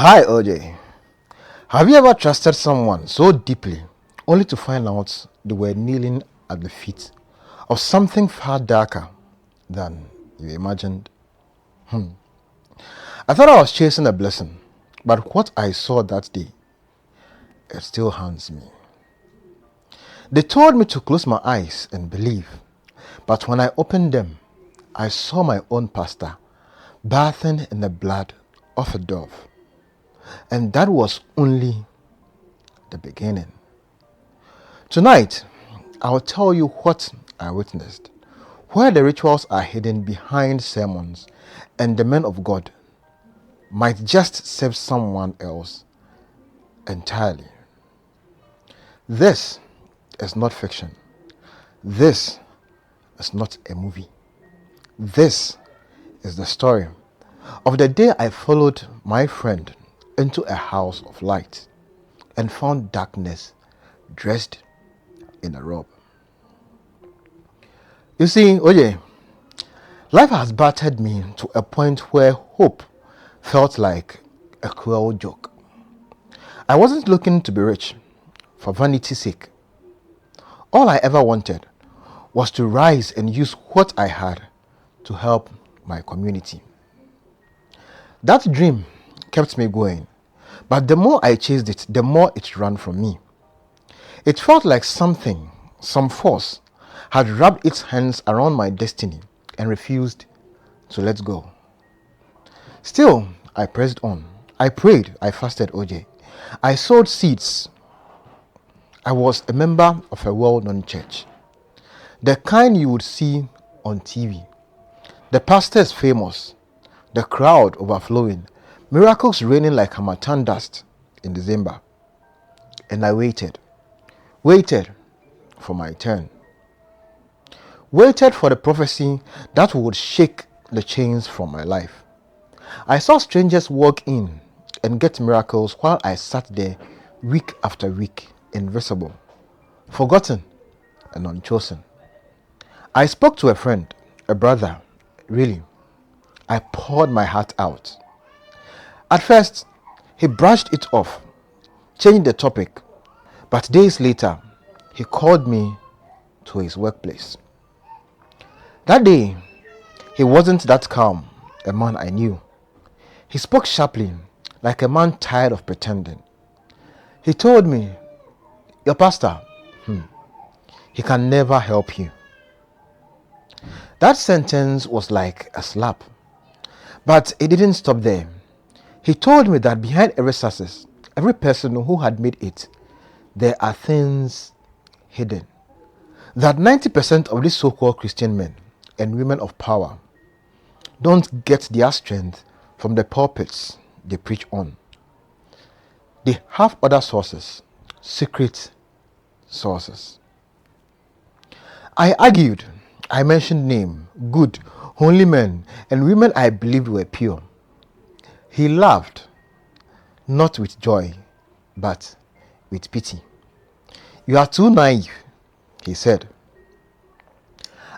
Hi, OJ. Have you ever trusted someone so deeply only to find out they were kneeling at the feet of something far darker than you imagined? I thought I was chasing a blessing, but what I saw that day, it still haunts me. They told me to close my eyes and believe, but when I opened them, I saw my own pastor bathing in the blood of a dove. And that was only the beginning. Tonight, I will tell you what I witnessed, where the rituals are hidden behind sermons, and the men of God might just save someone else entirely. This is not fiction. This is not a movie. This is the story of the day I followed my friend into a house of light and found darkness dressed in a robe. You see, Oye, life has battered me to a point where hope felt like a cruel joke. I wasn't looking to be rich for vanity's sake. All I ever wanted was to rise and use what I had to help my community. That dream kept me going, but the more I chased it, the more it ran from me. It felt like something, some force, had wrapped its hands around my destiny and refused to let go. Still, I pressed on. I prayed, I fasted, OJ. I sowed seeds. I was a member of a well-known church. The kind you would see on TV. The pastor is famous, the crowd overflowing, miracles raining like Hamatan dust in December. And I waited for my turn. Waited for the prophecy that would shake the chains from my life. I saw strangers walk in and get miracles while I sat there week after week, invisible, forgotten, and unchosen. I spoke to a friend, a brother, really. I poured my heart out. At first, he brushed it off, changed the topic, but days later, he called me to his workplace. That day, he wasn't that calm, a man I knew. He spoke sharply, like a man tired of pretending. He told me, "Your pastor, he can never help you." That sentence was like a slap. But it didn't stop there. He told me that behind every success, every person who had made it, there are things hidden. That 90% of these so-called Christian men and women of power don't get their strength from the pulpits they preach on. They have other sources, secret sources. I argued. I mentioned name, good, holy men, and women I believed were pure. He laughed, not with joy, but with pity. "You are too naive," he said.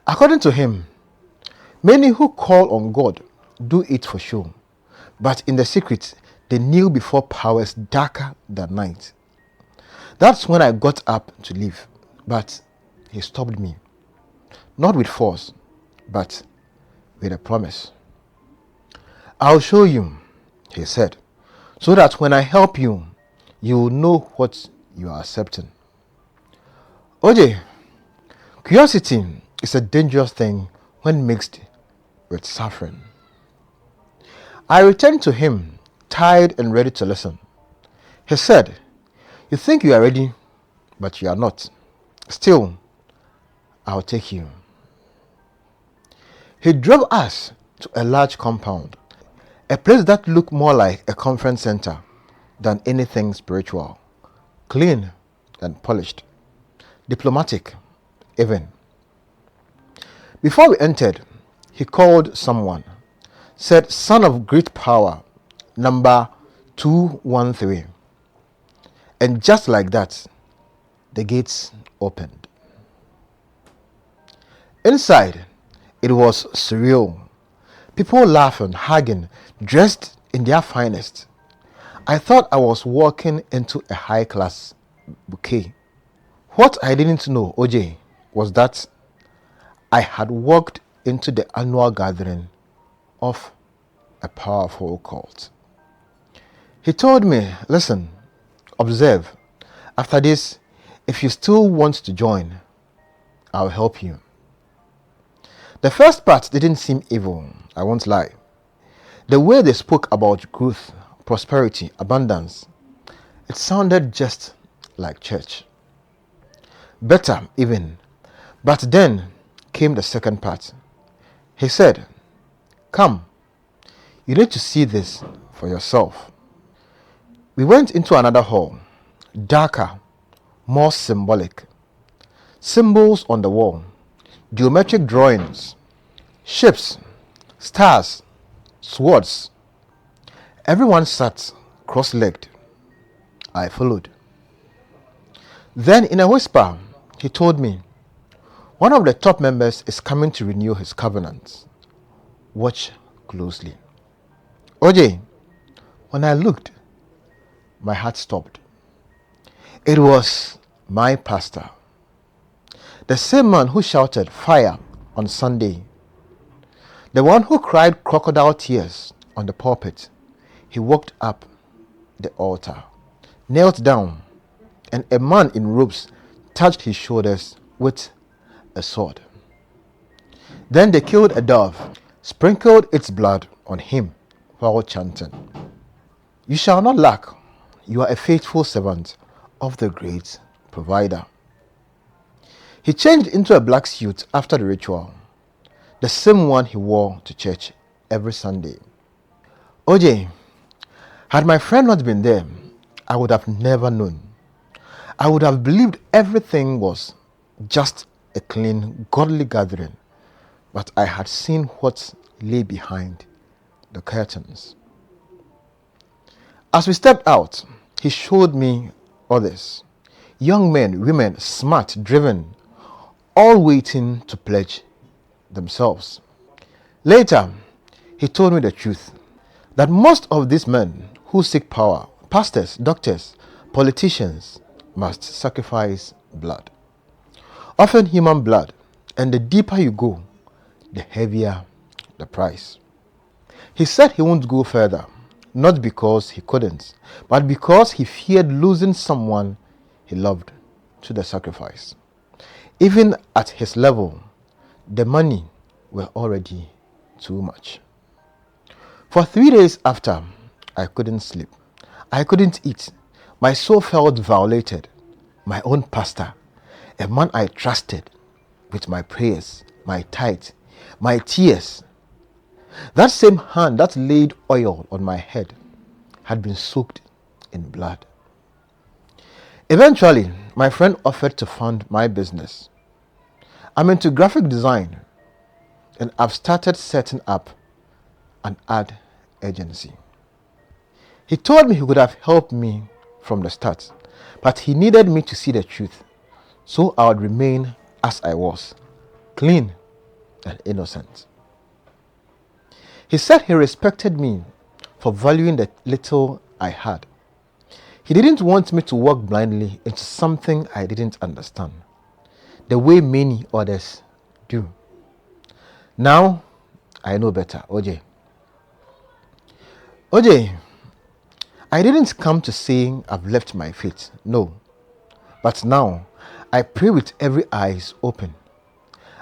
According to him, many who call on God do it for show, but in the secret, they kneel before powers darker than night. That's when I got up to leave, but he stopped me. Not with force, but with a promise. "I'll show you," he said, "so that when I help you, you will know what you are accepting." OJ, curiosity is a dangerous thing when mixed with suffering. I returned to him, tired and ready to listen. He said, "You think you are ready, but you are not. Still, I'll take you." He drove us to a large compound, a place that looked more like a conference center than anything spiritual, clean and polished, diplomatic even. Before we entered, he called someone, said, "Son of great power, number 213." And just like that, the gates opened. Inside, it was surreal. People laughing, hugging, dressed in their finest. I thought I was walking into a high class bouquet. What I didn't know, OJ, was that I had walked into the annual gathering of a powerful cult. He told me, listen, observe. After this, if you still want to join, I'll help you. The first part didn't seem evil, I won't lie. The way they spoke about growth, prosperity, abundance, it sounded just like church. Better, even. But then came the second part. He said, come, you need to see this for yourself. We went into another hall, darker, more symbolic. Symbols on the wall, geometric drawings, ships, stars, swords. Everyone sat cross-legged. I followed. Then in a whisper, he told me, one of the top members is coming to renew his covenant. Watch closely. OJ, when I looked, my heart stopped. It was my pastor. The same man who shouted fire on Sunday. The one who cried crocodile tears on the pulpit. He walked up the altar, knelt down, and a man in robes touched his shoulders with a sword. Then they killed a dove, sprinkled its blood on him while chanting, you shall not lack. You are a faithful servant of the great provider. He changed into a black suit after the ritual, the same one he wore to church every Sunday. OJ, had my friend not been there, I would have never known. I would have believed everything was just a clean, godly gathering, but I had seen what lay behind the curtains. As we stepped out, he showed me others, young men, women, smart, driven, all waiting to pledge themselves. Later, he told me the truth, that most of these men who seek power, pastors, doctors, politicians, must sacrifice blood. Often human blood, and the deeper you go, the heavier the price. He said he won't go further, not because he couldn't, but because he feared losing someone he loved to the sacrifice. Even at his level, the money were already too much. For 3 days after, I couldn't sleep. I couldn't eat. My soul felt violated. My own pastor, a man I trusted with my prayers, my tithe, my tears. That same hand that laid oil on my head had been soaked in blood. Eventually, my friend offered to fund my business. I'm into graphic design, and I've started setting up an ad agency. He told me he could have helped me from the start, but he needed me to see the truth, so I would remain as I was, clean and innocent. He said he respected me for valuing the little I had. He didn't want me to walk blindly into something I didn't understand, the way many others do. Now, I know better, OJ. OJ, I didn't come to saying I've left my faith, no. But now, I pray with every eyes open.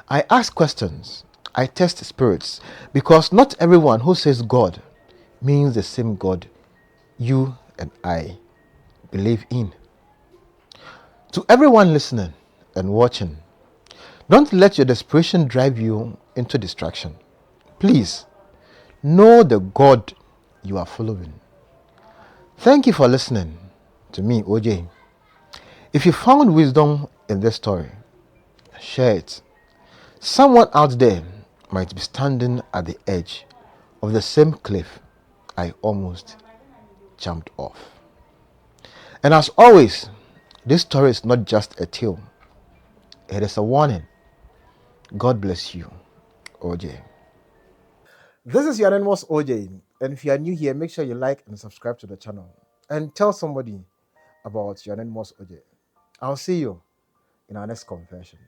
I ask questions. I test spirits, because not everyone who says God means the same God you and I believe in. To everyone listening and watching, don't let your desperation drive you into distraction. Please, know the God you are following. Thank you for listening to me, OJ. If you found wisdom in this story, share it. Someone out there might be standing at the edge of the same cliff I almost jumped off. And as always, this story is not just a tale, it is a warning. God bless you, OJ. This is your anonymous OJ, and if you are new here, make sure you like and subscribe to the channel. and tell somebody about your anonymous OJ. I'll see you in our next confession.